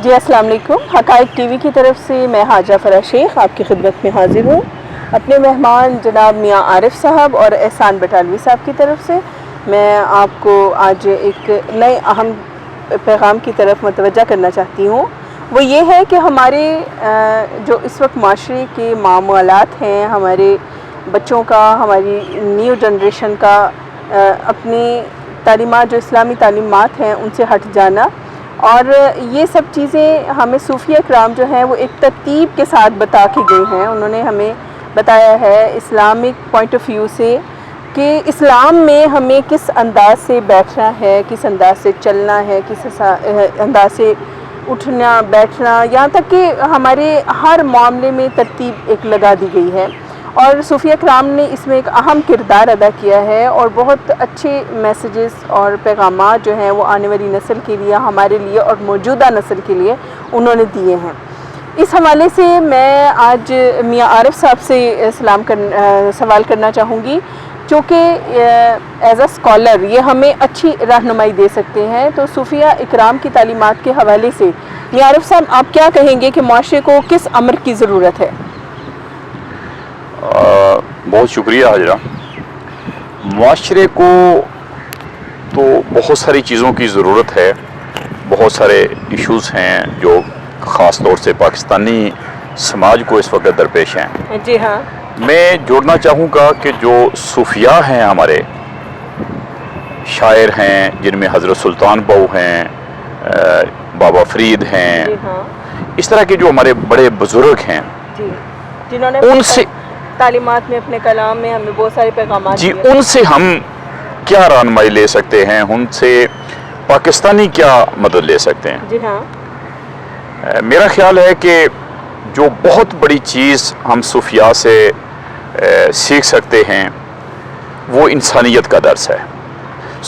جی السلام علیکم، حقائق ٹی وی کی طرف سے میں حاجہ فرح شیخ آپ کی خدمت میں حاضر ہوں اپنے مہمان جناب میاں عارف صاحب اور احسان بٹالوی صاحب کی طرف سے۔ میں آپ کو آج ایک نئے اہم پیغام کی طرف متوجہ کرنا چاہتی ہوں، وہ یہ ہے کہ ہمارے جو اس وقت معاشرے کے معاملات ہیں، ہمارے بچوں کا، ہماری نیو جنریشن کا اپنی تعلیمات جو اسلامی تعلیمات ہیں ان سے ہٹ جانا، اور یہ سب چیزیں ہمیں صوفیہ کرام جو ہیں وہ ایک ترتیب کے ساتھ بتا کے گئے ہیں۔ انہوں نے ہمیں بتایا ہے اسلامک پوائنٹ آف ویو سے کہ اسلام میں ہمیں کس انداز سے بیٹھنا ہے، کس انداز سے چلنا ہے، کس انداز سے اٹھنا بیٹھنا، یہاں تک کہ ہمارے ہر معاملے میں ترتیب ایک لگا دی گئی ہے، اور صوفیہ کرام نے اس میں ایک اہم کردار ادا کیا ہے، اور بہت اچھے میسیجز اور پیغامات جو ہیں وہ آنے والی نسل کے لیے، ہمارے لیے اور موجودہ نسل کے لیے انہوں نے دیے ہیں۔ اس حوالے سے میں آج میاں عارف صاحب سے سوال کرنا چاہوں گی، چونکہ ایز اے اسکالر یہ ہمیں اچھی رہنمائی دے سکتے ہیں۔ تو صوفیہ اکرام کی تعلیمات کے حوالے سے میاں عارف صاحب آپ کیا کہیں گے کہ معاشرے کو کس امر کی ضرورت ہے؟ بہت شکریہ حاجرہ۔ معاشرے کو تو بہت ساری چیزوں کی ضرورت ہے، بہت سارے ایشوز ہیں جو خاص طور سے پاکستانی سماج کو اس وقت درپیش ہیں۔ جی ہاں، میں جوڑنا چاہوں گا کہ جو صوفیاء ہیں، ہمارے شاعر ہیں جن میں حضرت سلطان بہو ہیں، بابا فرید ہیں، جی ہاں، اس طرح کے جو ہمارے بڑے بزرگ ہیں، جی، جنہوں نے ان سے تعلیمات میں اپنے کلام میں ہمیں بہت سارے پیغامات جی دیے۔ ان سے ہم کیا رہنمائی لے سکتے ہیں، ان سے پاکستانی کیا مدد لے سکتے ہیں؟ جی ہاں، میرا خیال ہے کہ جو بہت بڑی چیز ہم صوفیاء سے سیکھ سکتے ہیں وہ انسانیت کا درس ہے۔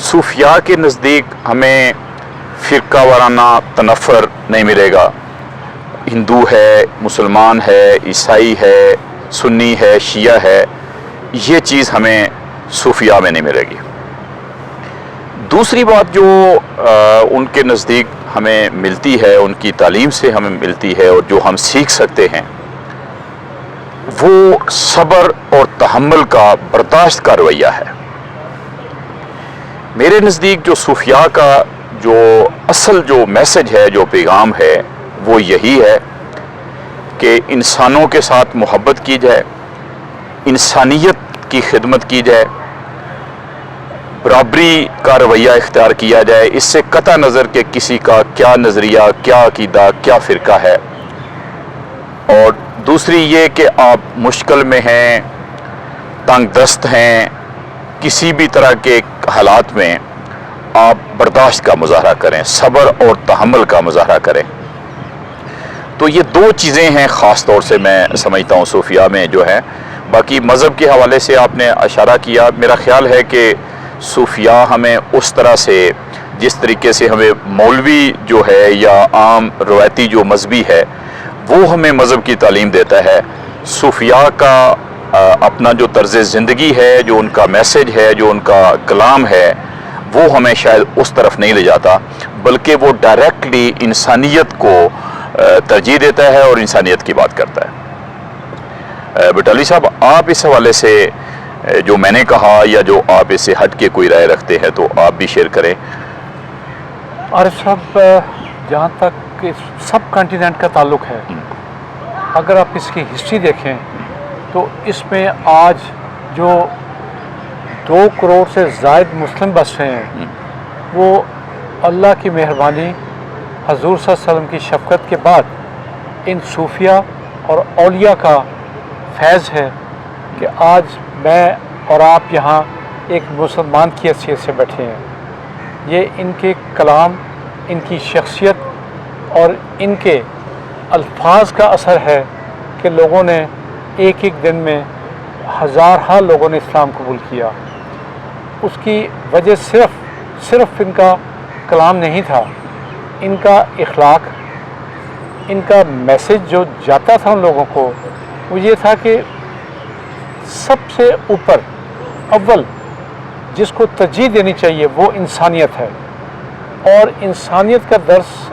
صوفیاء کے نزدیک ہمیں فرقہ وارانہ تنفر نہیں ملے گا، ہندو ہے، مسلمان ہے، عیسائی ہے، سنی ہے، شیعہ ہے، یہ چیز ہمیں صوفیاء میں نہیں ملے گی۔ دوسری بات جو ان کے نزدیک ہمیں ملتی ہے، ان کی تعلیم سے ہمیں ملتی ہے اور جو ہم سیکھ سکتے ہیں، وہ صبر اور تحمل کا، برداشت کا رویہ ہے۔ میرے نزدیک جو صوفیاء کا جو اصل جو میسج ہے، جو پیغام ہے، وہ یہی ہے کہ انسانوں کے ساتھ محبت کی جائے، انسانیت کی خدمت کی جائے، برابری کا رویہ اختیار کیا جائے، اس سے قطع نظر کہ کسی کا کیا نظریہ، کیا عقیدہ، کیا فرقہ ہے۔ اور دوسری یہ کہ آپ مشکل میں ہیں، تنگ دست ہیں، کسی بھی طرح کے حالات میں آپ برداشت کا مظاہرہ کریں، صبر اور تحمل کا مظاہرہ کریں۔ تو یہ دو چیزیں ہیں خاص طور سے میں سمجھتا ہوں صوفیاء میں جو ہے۔ باقی مذہب کے حوالے سے آپ نے اشارہ کیا، میرا خیال ہے کہ صوفیاء ہمیں اس طرح سے، جس طریقے سے ہمیں مولوی جو ہے یا عام روایتی جو مذہبی ہے وہ ہمیں مذہب کی تعلیم دیتا ہے، صوفیاء کا اپنا جو طرز زندگی ہے، جو ان کا میسج ہے، جو ان کا کلام ہے، وہ ہمیں شاید اس طرف نہیں لے جاتا، بلکہ وہ ڈائریکٹلی انسانیت کو ترجیح دیتا ہے اور انسانیت کی بات کرتا ہے۔ بٹالوی صاحب، آپ اس حوالے سے جو میں نے کہا یا جو آپ اس سے ہٹ کے کوئی رائے رکھتے ہیں تو آپ بھی شیئر کریں۔ عارف صاحب، جہاں تک سب کانٹیننٹ کا تعلق ہے، اگر آپ اس کی ہسٹری دیکھیں تو اس میں آج جو 2 کروڑ سے زائد مسلم بس رہے ہیں، وہ اللہ کی مہربانی، حضور صلی اللہ علیہ وسلم کی شفقت کے بعد ان صوفیاء اور اولیاء کا فیض ہے کہ آج میں اور آپ یہاں ایک مسلمان کی حیثیت سے بیٹھے ہیں۔ یہ ان کے کلام، ان کی شخصیت اور ان کے الفاظ کا اثر ہے کہ لوگوں نے ایک دن میں ہزارہ لوگوں نے اسلام قبول کیا۔ اس کی وجہ صرف ان کا کلام نہیں تھا، ان کا اخلاق، ان کا میسج جو جاتا تھا ان لوگوں کو، وہ یہ تھا کہ سب سے اوپر اول جس کو ترجیح دینی چاہیے وہ انسانیت ہے، اور انسانیت کا درس